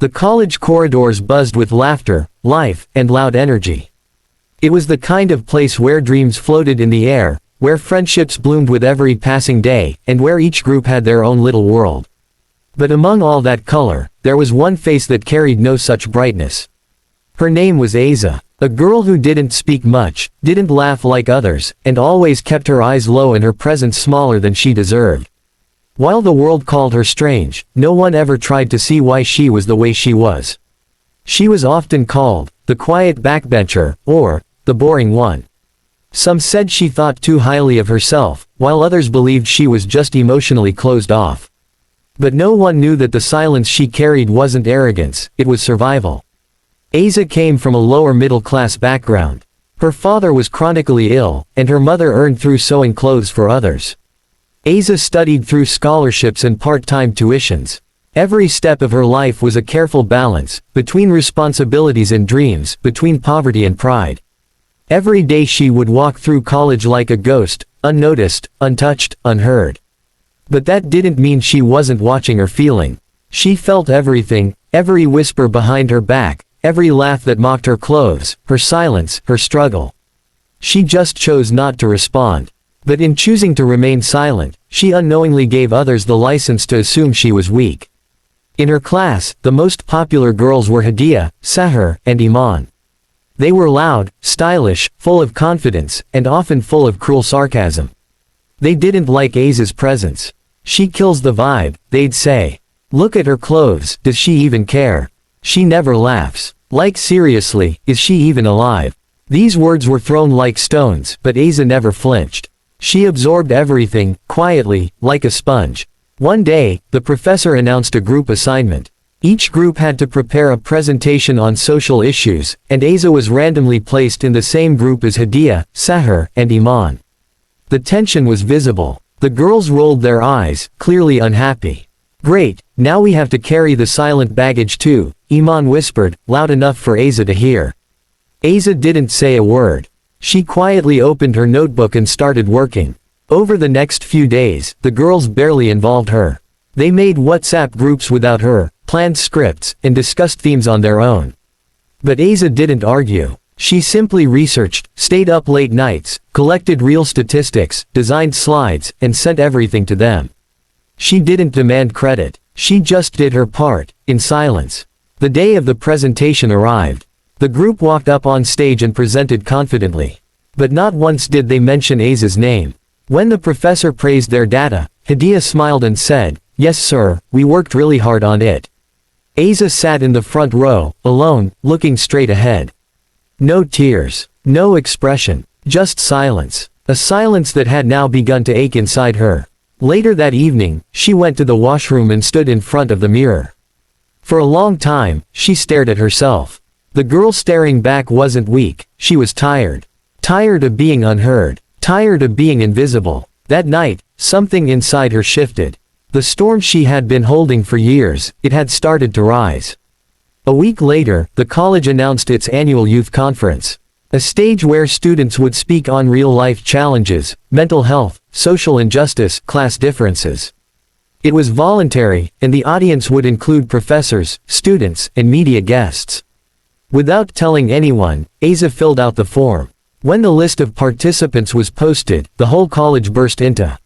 The college corridors buzzed with laughter, life, and loud energy. It was the kind of place where dreams floated in the air, where friendships bloomed with every passing day, and where each group had their own little world. But among all that color, there was one face that carried no such brightness. Her name was Asa, a girl who didn't speak much, didn't laugh like others, and always kept her eyes low and her presence smaller than she deserved. While the world called her strange, no one ever tried to see why she was the way she was. She was often called the quiet backbencher, or the boring one. Some said she thought too highly of herself, while others believed she was just emotionally closed off. But no one knew that the silence she carried wasn't arrogance, it was survival. Asa came from a lower middle-class background. Her father was chronically ill, and her mother earned through sewing clothes for others. Asa studied through scholarships and part-time tuitions. Every step of her life was a careful balance, between responsibilities and dreams, between poverty and pride. Every day she would walk through college like a ghost, unnoticed, untouched, unheard. But that didn't mean she wasn't watching or feeling. She felt everything, every whisper behind her back, every laugh that mocked her clothes, her silence, her struggle. She just chose not to respond. But in choosing to remain silent, she unknowingly gave others the license to assume she was weak. In her class, the most popular girls were Hadia, Sahar, and Iman. They were loud, stylish, full of confidence, and often full of cruel sarcasm. They didn't like Asa's presence. She kills the vibe, they'd say. Look at her clothes, does she even care? She never laughs. Like seriously, is she even alive? These words were thrown like stones, but Asa never flinched. She absorbed everything, quietly, like a sponge. One day, the professor announced a group assignment. Each group had to prepare a presentation on social issues, and Asa was randomly placed in the same group as Hadia, Sahar, and Iman. The tension was visible. The girls rolled their eyes, clearly unhappy. Great, now we have to carry the silent baggage too, Iman whispered, loud enough for Asa to hear. Asa didn't say a word. She quietly opened her notebook and started working. Over the next few days, the girls barely involved her. They made WhatsApp groups without her, planned scripts, and discussed themes on their own. But Asa didn't argue. She simply researched, stayed up late nights, collected real statistics, designed slides, and sent everything to them. She didn't demand credit. She just did her part, in silence. The day of the presentation arrived. The group walked up on stage and presented confidently. But not once did they mention Asa's name. When the professor praised their data, Hadia smiled and said, "Yes sir, we worked really hard on it." Asa sat in the front row, alone, looking straight ahead. No tears. No expression. Just silence. A silence that had now begun to ache inside her. Later that evening, she went to the washroom and stood in front of the mirror. For a long time, she stared at herself. The girl staring back wasn't weak, she was tired. Tired of being unheard. Tired of being invisible. That night, something inside her shifted. The storm she had been holding for years, it had started to rise. A week later, the college announced its annual youth conference. A stage where students would speak on real-life challenges, mental health, social injustice, class differences. It was voluntary, and the audience would include professors, students, and media guests. Without telling anyone, Asa filled out the form. When the list of participants was posted, the whole college burst into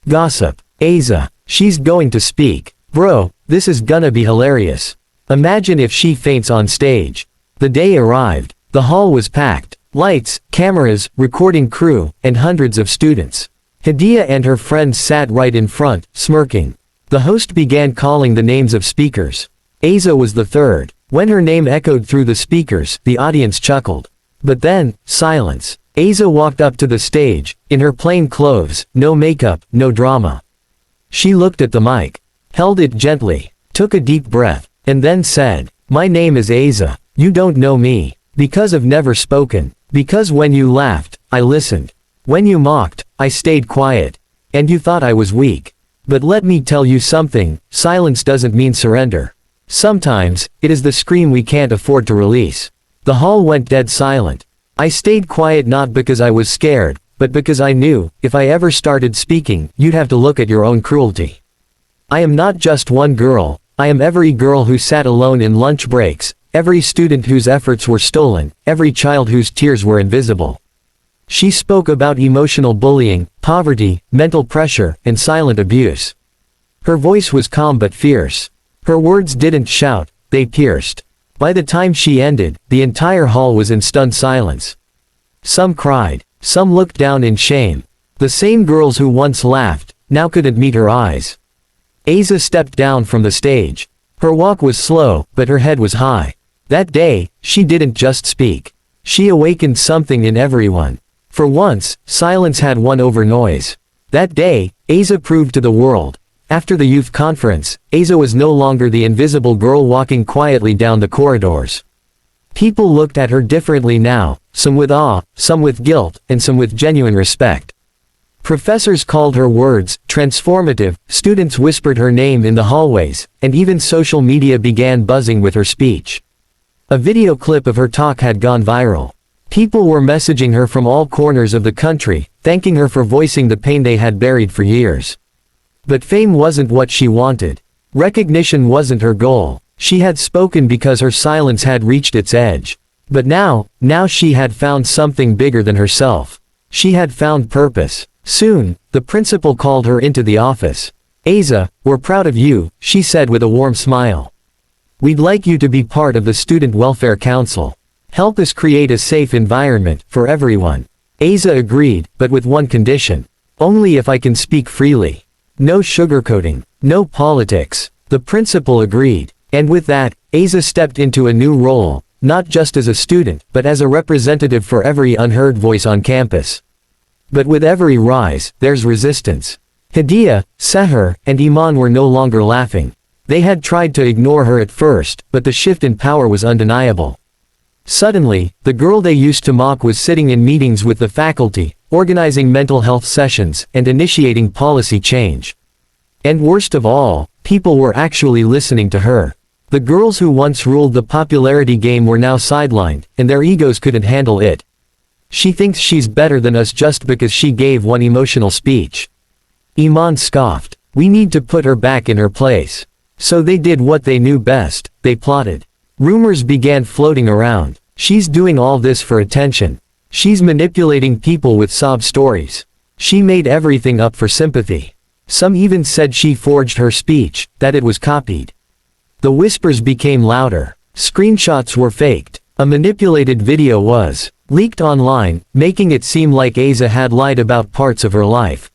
gossip. Asa, she's going to speak. Bro, this is gonna be hilarious. Imagine if she faints on stage. The day arrived. The hall was packed. Lights, cameras, recording crew, and hundreds of students. Hadia and her friends sat right in front, smirking. The host began calling the names of speakers. Asa was the third. When her name echoed through the speakers, the audience chuckled. But then, silence. Asa walked up to the stage, in her plain clothes, no makeup, no drama. She looked at the mic, held it gently, took a deep breath, and then said, "My name is Asa. You don't know me. Because I've never spoken. Because when you laughed, I listened. When you mocked, I stayed quiet. And you thought I was weak. But let me tell you something, silence doesn't mean surrender. Sometimes, it is the scream we can't afford to release." The hall went dead silent. I stayed quiet not because I was scared, but because I knew, if I ever started speaking, you'd have to look at your own cruelty. I am not just one girl, I am every girl who sat alone in lunch breaks, every student whose efforts were stolen, every child whose tears were invisible. She spoke about emotional bullying, poverty, mental pressure, and silent abuse. Her voice was calm but fierce. Her words didn't shout, they pierced. By the time she ended, the entire hall was in stunned silence. Some cried, some looked down in shame. The same girls who once laughed, now couldn't meet her eyes. Asa stepped down from the stage. Her walk was slow, but her head was high. That day, she didn't just speak. She awakened something in everyone. For once, silence had won over noise. That day, Asa proved to the world. After the youth conference, Asa was no longer the invisible girl walking quietly down the corridors. People looked at her differently now, some with awe, some with guilt, and some with genuine respect. Professors called her words transformative, students whispered her name in the hallways, and even social media began buzzing with her speech. A video clip of her talk had gone viral. People were messaging her from all corners of the country, thanking her for voicing the pain they had buried for years. But fame wasn't what she wanted. Recognition wasn't her goal. She had spoken because her silence had reached its edge. But now she had found something bigger than herself. She had found purpose. Soon, the principal called her into the office. "Asa, we're proud of you," she said with a warm smile. "We'd like you to be part of the Student Welfare Council. Help us create a safe environment for everyone." Asa agreed, but with one condition. "Only if I can speak freely. No sugarcoating. No politics." The principal agreed. And with that, Asa stepped into a new role, not just as a student, but as a representative for every unheard voice on campus. But with every rise, there's resistance. Hadiya, Seher, and Iman were no longer laughing. They had tried to ignore her at first, but the shift in power was undeniable. Suddenly, the girl they used to mock was sitting in meetings with the faculty, organizing mental health sessions, and initiating policy change. And worst of all, people were actually listening to her. The girls who once ruled the popularity game were now sidelined, and their egos couldn't handle it. "She thinks she's better than us just because she gave one emotional speech." Iman scoffed. "We need to put her back in her place." So they did what they knew best, they plotted. Rumors began floating around. "She's doing all this for attention. She's manipulating people with sob stories. She made everything up for sympathy." Some even said she forged her speech, that it was copied. The whispers became louder. Screenshots were faked. A manipulated video was leaked online, making it seem like Asa had lied about parts of her life.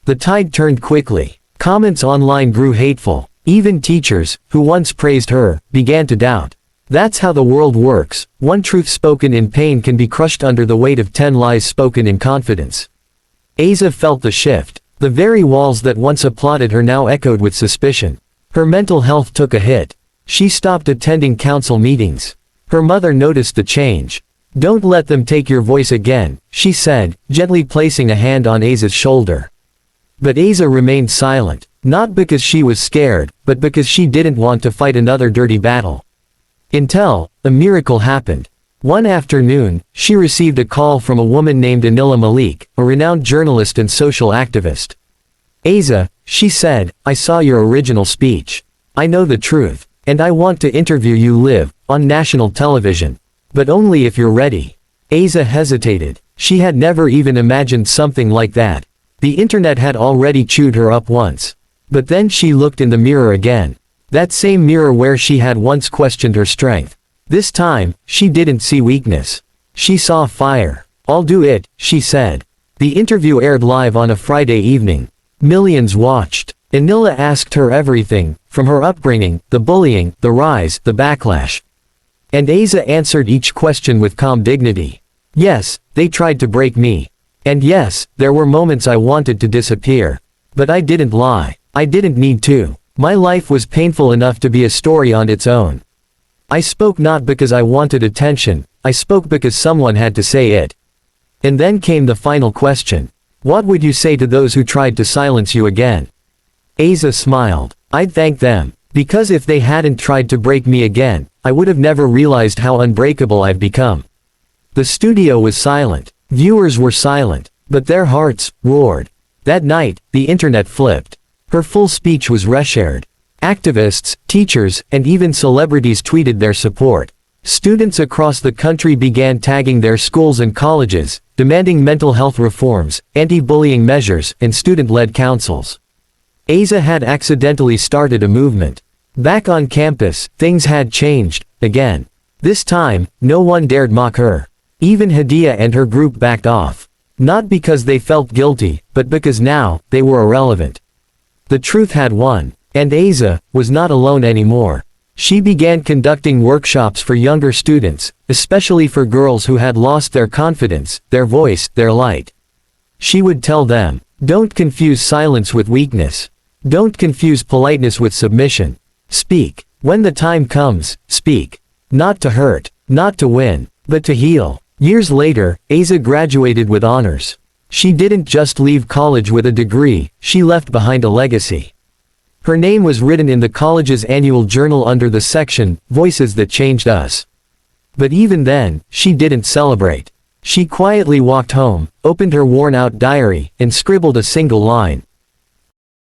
The tide turned quickly. Comments online grew hateful. Even teachers, who once praised her, began to doubt. That's how the world works. One truth spoken in pain can be crushed under the weight of 10 lies spoken in confidence. Asa felt the shift. The very walls that once applauded her now echoed with suspicion. Her mental health took a hit. She stopped attending council meetings. Her mother noticed the change. "Don't let them take your voice again," she said, gently placing a hand on Asa's shoulder. But Asa remained silent. Not because she was scared, but because she didn't want to fight another dirty battle. Until a miracle happened. One afternoon, she received a call from a woman named Anila Malik, a renowned journalist and social activist. "Asa," she said, "I saw your original speech. I know the truth. And I want to interview you live, on national television. But only if you're ready." Asa hesitated. She had never even imagined something like that. The internet had already chewed her up once. But then she looked in the mirror again. That same mirror where she had once questioned her strength. This time, she didn't see weakness. She saw fire. "I'll do it," she said. The interview aired live on a Friday evening. Millions watched. Anila asked her everything, from her upbringing, the bullying, the rise, the backlash. And Asa answered each question with calm dignity. "Yes, they tried to break me. And yes, there were moments I wanted to disappear. But I didn't lie. I didn't need to. My life was painful enough to be a story on its own. I spoke not because I wanted attention, I spoke because someone had to say it." And then came the final question. "What would you say to those who tried to silence you again?" Asa smiled. "I'd thank them. Because if they hadn't tried to break me again, I would have never realized how unbreakable I've become." The studio was silent. Viewers were silent. But their hearts roared. That night, the internet flipped. Her full speech was reshared. Activists, teachers, and even celebrities tweeted their support. Students across the country began tagging their schools and colleges, demanding mental health reforms, anti-bullying measures, and student-led councils. Asa had accidentally started a movement. Back on campus, things had changed, again. This time, no one dared mock her. Even Hadia and her group backed off. Not because they felt guilty, but because now, they were irrelevant. The truth had won. And Asa was not alone anymore. She began conducting workshops for younger students, especially for girls who had lost their confidence, their voice, their light. She would tell them, don't confuse silence with weakness. Don't confuse politeness with submission. Speak. When the time comes, speak. Not to hurt, not to win, but to heal. Years later, Asa graduated with honors. She didn't just leave college with a degree, she left behind a legacy. Her name was written in the college's annual journal under the section, Voices That Changed Us. But even then, she didn't celebrate. She quietly walked home, opened her worn-out diary, and scribbled a single line.